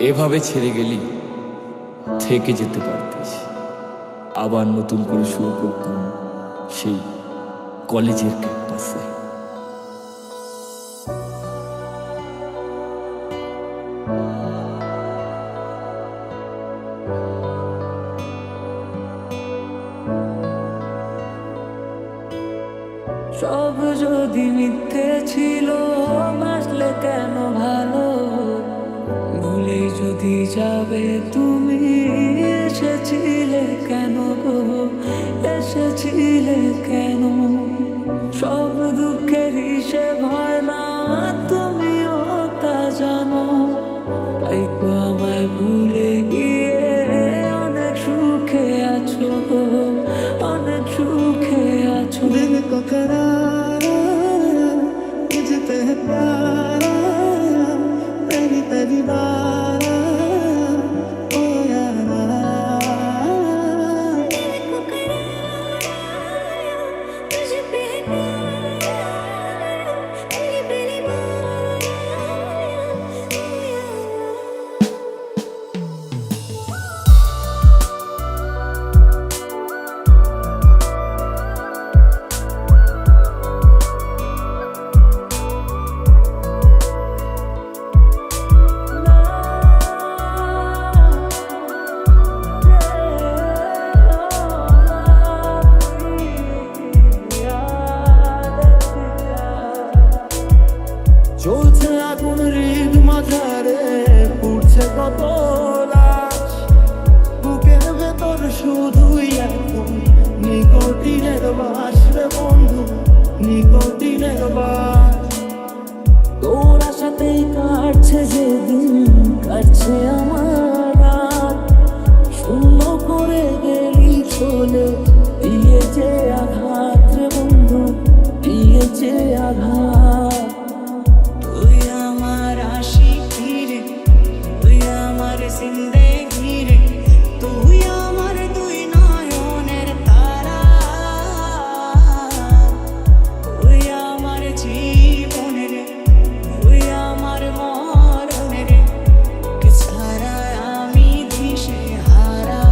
এভাবে ছেড়ে গেলি থেকে যেতে পারতিস, আবার নতুন করে শুরু করতাম সেই কলেজের ক্যাম্পাসে। সব যদি মিথ্যে ছিল, বাসলে কেন ভালো? ভুলে যদি যাবে তুমি, এসেছিলে কেন গো? এসেছিলে কেন? সব দুঃখের হিসেব হয় না, তুমিও তা জানো। তাই তো আমায় ভুলে গিয়ে অনেক সুখে আছো গো, অনেক সুখে আছো। दिल को करारा तुझसे है प्यारा, पहली पहली बार ओ यारा। दिल को करारा तुझ पे है प्यार, पहली पहली बार ओ यारा। চলছে আগুন হৃদ মাঝারে, পুড়ছে কত লাশ, বুকের ভেতর শুধুই এখন নিকোটিনের বাস রে বন্ধু, নিকোটিনের বাস। তোর আশাতেই কাটছে যে দিন, কাটছে আমার রাত। শূন্য করে গেলি চলে, দিয়েছে আঘাত রে বন্ধু, দিয়েছে আঘাত। তুই আমার আশিকি রে, তুই আমার জিন্দেগি রে, তুই আমার দুই নয়নের তারা, তুই আমার জীবন রে, তুই আমার মরণ রে, কে ছাড়া আমি দিশে হারা।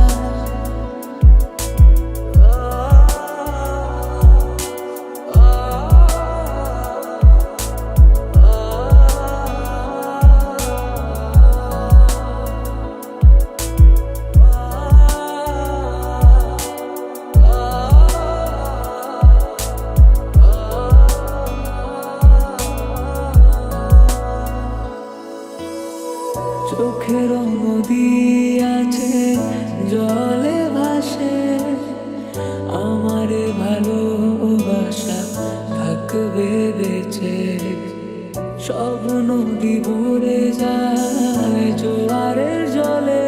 চোখের নদী আছে জলে ভাসে, আমারে ভালোবাসা থাকবে বেঁচে। সব নদী ভরে যায় জোয়ারের জলে,